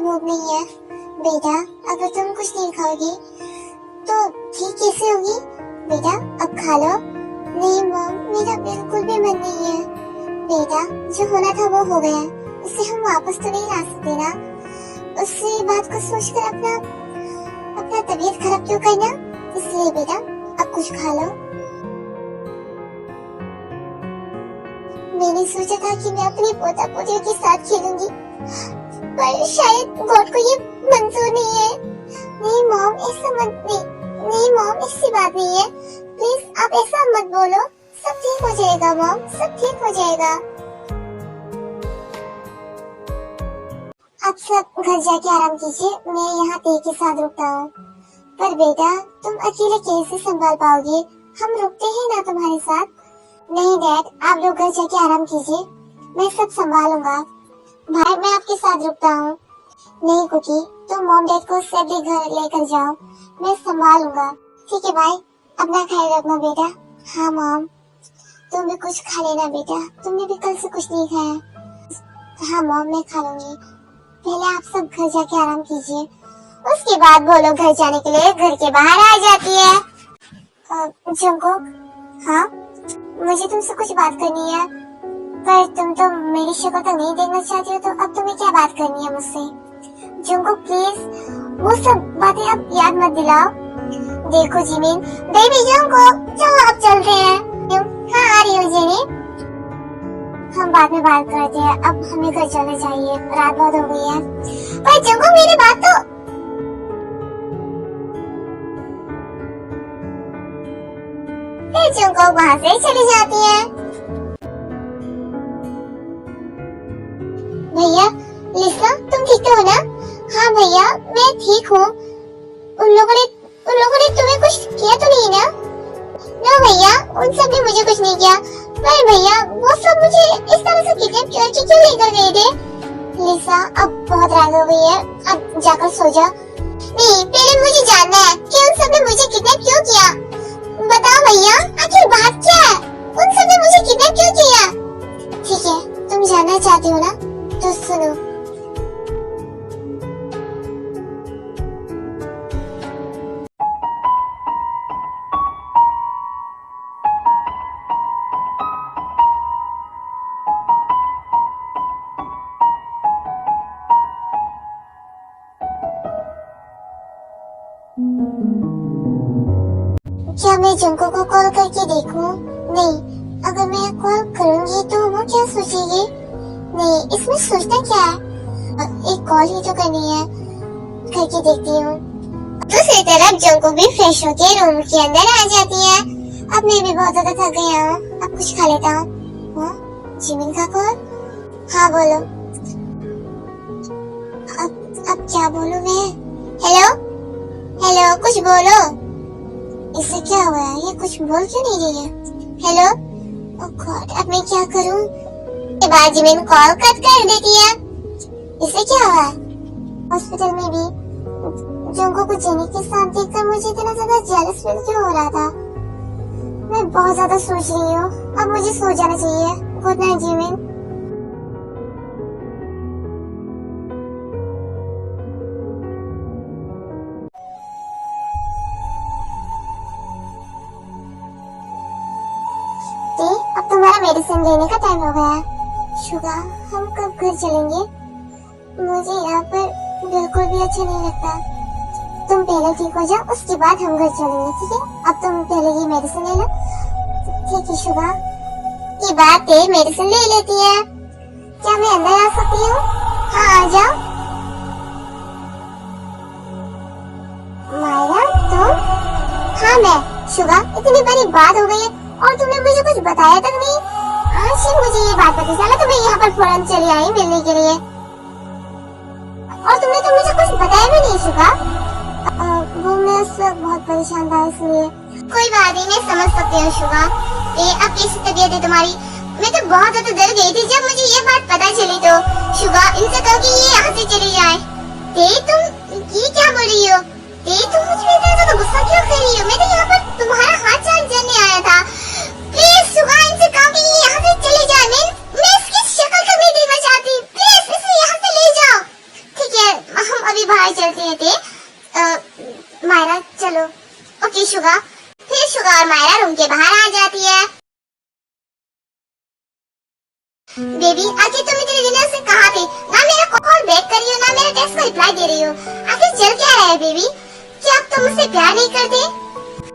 भूख नहीं है। बेटा अगर तुम कुछ नहीं खाओगी तो ठीक कैसे होगी? बेटा अब खा लो। नहीं मॉम, मेरा बिल्कुल भी मन नहीं है। बेटा जो होना था वो हो गया, उसे हम वापस तो नहीं ला सकते ना। उससे बात को सोचकर अपना तबीयत खराब क्यों करना? इसलिए बेटा अब कुछ खा लो। मैंने सोचा था कि मैं अपनी पोता पोतियों के साथ खेलूंगी, पर शायद गॉड को ये मंजूर नहीं है। नहीं मॉम, ऐसा मत नहीं मॉम, ऐसी बात नहीं है। प्लीज आप ऐसा मत बोलो। सब ठीक हो जाएगा मॉम, सब ठीक हो जाएगा। आप सब घर जाके आराम कीजिए, मैं यहाँ ते के साथ रुकता हूँ। पर बेटा तुम अकेले कैसे संभाल पाओगे? हम रुकते हैं ना तुम्हारे साथ। नहीं डैड, आप लोग घर जाके आराम कीजिए, मैं सब संभालूंगा। भाई मैं आपके साथ रुकता हूँ। नहीं कुकी, तुम मॉम डैड को सेपरेट घर लेकर जाओ, मैं संभालूंगा। ठीक है भाई, अपना ख्याल रखना बेटा। हाँ मॉम, तुम भी कुछ खा लेना बेटा, तुमने भी कल से कुछ नहीं खाया। हाँ मॉम, मैं खा लूंगी। पहले आप सब घर जाके आराम कीजिए, उसके बाद वो लोग घर जाने के लिए घर के बाहर आ जाती है। जंगकुक, हाँ मुझे तुमसे कुछ बात करनी है, पर तुम तो मेरी शक्ल तक नहीं देखना चाहती हो, तो अब तुम्हें क्या बात करनी है मुझसे? जंगकुक प्लीज वो सब बातें अब याद मत दिलाओ। देखो जिमिन, बेबी जंगकुक, चलो अब चलते हैं। हाँ आ रही हो जेनी, हम बाद में बात करते हैं, अब हमें घर चलना चाहिए, रात बहुत हो गई है। पर जंगकुक मेरी बात तो। फिर जंगकुक वहाँ से चली जाती है। भैया लिसा, तुम ठीक तो हो ना? हाँ भैया मैं ठीक हूँ। उन लोगों ने तुम्हें कुछ किया तो नहीं ना? ना भैया, उन सब ने मुझे कुछ नहीं किया। पर भैया वो सब मुझे इस तरह से किडनैप करके क्यों लेकर गए थे? लिसा अब बहुत रात हो गई है, अब जाकर सो जा। नहीं, पहले मुझे जानना है कि उन सब ने मुझे किडनैप क्यों किया। बताओ भैया, आखिर बात क्या है? उन सब ने मुझे किडनैप क्यों किया? ठीक है, तुम जानना चाहती हो ना, तो सुनो। क्या मैं जंको को कॉल करके देखूं? नहीं, अगर मैं कॉल करूंगी तो वो क्या सोचेगी? नहीं, इसमें सोचना क्या है? एक कॉल ही तो करनी है, करके देखती हूँ। दूसरी तरफ जंको भी फ्रेश होके रूम के अंदर आ जाती है। अब मैं भी बहुत ज्यादा थक गया हूँ, अब कुछ खा लेता हूँ। जिमिन का कॉल? हाँ बोलो। अब क्या बोलूं मैं? हेलो कुछ बोलो। इससे क्या हुआ है? ये कुछ बोल क्यों नहीं रही है? हेलो, ओह गॉड, अब मैं क्या करूं? के बाद जिमिन कॉल कट कर देती है। इससे क्या हुआ? हॉस्पिटल में भी जंगो को जेनी के साथ देखकर मुझे इतना ज्यादा जेलस फील क्यों हो रहा था? मैं बहुत ज्यादा सोच रही हूँ, अब मुझे सो जाना चाहिए। Good night Jimin. अब तुम्हारा मेडिसिन लेने का टाइम हो गया है। शुगा, हम कब घर चलेंगे? मुझे यहाँ पर बिल्कुल भी अच्छा नहीं लगता। तुम पहले ठीक हो जाओ, उसके बाद हम घर चलेंगे, ठीक है? अब तुम पहले ये मेडिसिन ले लो। ठीक है शुगा। ये बात है, मेडिसिन ले लेती है। क्या मैं अंदर आ सकती हूँ? हाँ आ जाओ। मायरा तुम? हाँ मैं। शुगा, इतनी बड़ी बात हो गई है और तुमने मुझे कुछ बताया तक नहीं। आज ही मुझे ये बात पता चला तो मैं यहाँ पर फौरन चली आई मिलने के लिए, और तुमने तो मुझे कुछ बताया भी नहीं। शुगा, वो मैं उस वक्त बहुत परेशान था इसलिए। कोई बात नहीं, मैं समझ सकती हूँ शुगा। अब कैसी तबीयत है तुम्हारी? मैं तो बहुत ज्यादा डर गई थी जब मुझे ये बात पता चली। तो शुगा, इनसे कहो कि ये यहाँ से चली जाए। तुम ये क्या बोल रही हो? तुम मुझ पे इतना ज्यादा गुस्सा क्यों कर रही हो? मैं तो यहाँ पर तुम्हारा हाथ चाल जानने आया था। प्लीज शुगा, इनसे कहो कि ये यहाँ से चले जाए। मैं इसकी शक्ल कभी नहीं देखना चाहती। प्लीज इसे यहाँ से ले जाओ। ठीक है, मायरा चलो। Okay Suga. फिर शुगा और मायरा रूम के बाहर आ जाती है। बेबी आखिर तुम इतने दिनों से कहाँ थी? ना मेरा कॉल बैक कर रही हो, ना मेरे टेक्स्ट को रिप्लाई दे रही हो। आखिर चल क्या रहा है बेबी? क्या अब तुम मुझसे प्यार नहीं करते?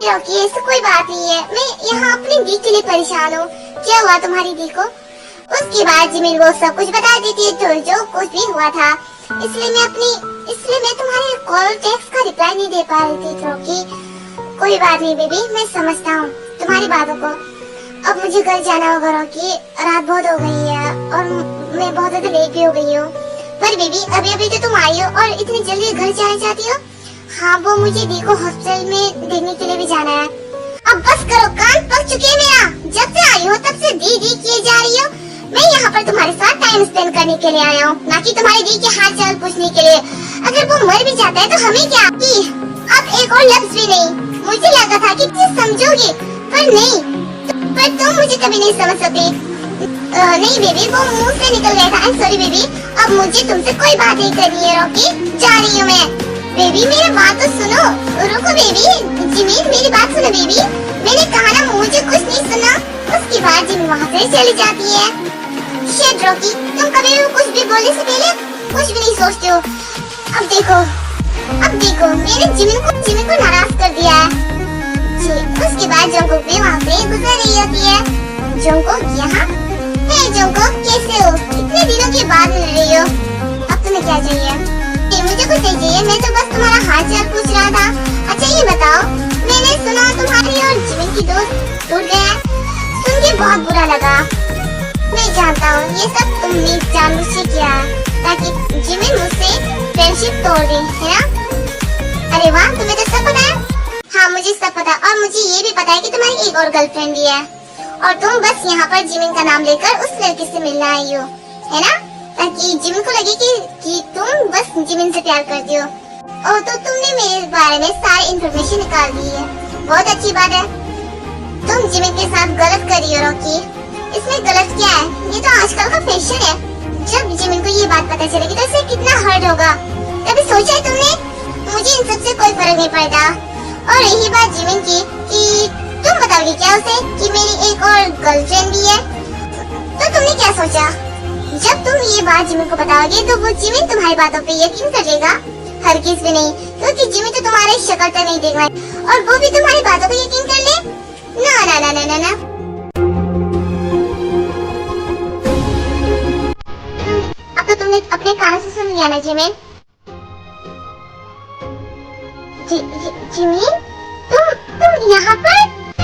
रॉकी ऐसी कोई बात नहीं है, मैं यहाँ अपनी दी के लिए परेशान हूँ। क्या हुआ तुम्हारी दी को? उसके बाद जिमिन वो सब कुछ बता देती है तो जो कुछ भी हुआ था। इसलिए मैं तुम्हारे कॉल टेक्स्ट का रिप्लाई नहीं दे पा रही थी रॉकी। कोई बात नहीं बेबी, मैं समझता हूँ तुम्हारी बातों को। अब मुझे घर जाना होगा रॉकी, रात बहुत हो गई है और मैं बहुत ज्यादा लेट भी हो गई हूँ। पर बेबी अभी तो तुम आई हो और इतनी जल्दी घर जाना चाहती हो? हाँ वो मुझे दी को हॉस्पिटल में देखने के लिए भी जाना है। अब बस करो, कान पक चुके हैं मेरा। जब से आई हो तब से दी किए जा रही हो। मैं यहाँ पर तुम्हारे साथ टाइम स्पेंड करने के लिए आया हूँ, ना कि तुम्हारी दी के हाल चाल पूछने के लिए। अगर वो मर भी जाता है तो हमें क्या? अब एक और लफ्ज भी नहीं। मुझे लगा था कि तुम समझोगे पर नहीं, पर तुम मुझे कभी नहीं समझ सकते। नहीं बेबी वो मुंह से निकल गया था। सॉरी बेबी, अब मुझे तुमसे कोई बात नहीं करनी है रॉकी, जा रही हूँ मैं। बेबी मेरी बात तो सुनो। रुको बेबी, जिमिन मेरी बात सुनो बेबी, मैंने कहा ना मुझे कुछ नहीं सुना। उसके बाद जिमिन वहाँ से चली जाती है। शिट रॉकी, तुम कभी भी कुछ भी बोलने से पहले कुछ भी नहीं सोचते हो। अब देखो मैंने जिमिन को नाराज कर दिया है। उसके बाद जंगकुक भी वहाँ से गुजर रही होती है। जंगकुक यहाँ? हे जंगकुक कैसे हो? इतने दिनों के बाद मिल रही हो। अब तुम्हें क्या चाहिए? मुझे कुछ नहीं चाहिए, मैं तो बस तुम्हारा हाल चाल पूछ रहा था। अच्छा ये बताओ, मैंने सुना तुम्हारी और जिमिन की दोस्त टूट गया है। सुन के बहुत बुरा लगा। मैं जानता हूँ ये सब तुमने जानबूझ के किया ताकि जिमिन मुझसे फ्रेंडशिप तोड़ दे, है ना? अरे वाह, तुम्हें तो सब पता है। हाँ मुझे सब पता, और मुझे ये भी पता है कि तुम्हारी एक और गर्लफ्रेंड भी है और तुम बस यहाँ पर जिमिन का नाम लेकर उस लड़की से मिलने आई हो, है ना? ताकि जिमिन को लगे कि तुम बस जिमिन से प्यार करती हो। और तो तुमने मेरे बारे में सारी इन्फॉर्मेशन निकाल दी है। बहुत अच्छी बात है। तुम जिमिन के साथ गलत कर रही हो रॉकी। इसमें गलत क्या है? ये तो आजकल का फैशन है। जब जिमिन को ये बात पता चलेगी तो इसे कितना हर्ट होगा। कभी सोचा है तुमने? मुझे इन सब से कोई फर्क नहीं पड़ता। और यही बात जिमिन की कि तुम बताओगी क्या उसे कि मेरी एक और गर्लफ्रेंड भी है? तो तुमने क्या सोचा? जब तुम ये बात जिमिन को बताओगे तो वो जिमिन तुम्हारी बातों पे यकीन करेगा? हरगिज़ भी नहीं, क्योंकि जिमिन तो तुम्हारी शक्ल तक नहीं देख रहा है और वो भी तुम्हारी बातों पे यकीन कर ले? ना ना ना ना ना, ना। अब तो तुमने अपने कान से सुन लिया ना जिमिन। जिमिन तुम यहाँ पर?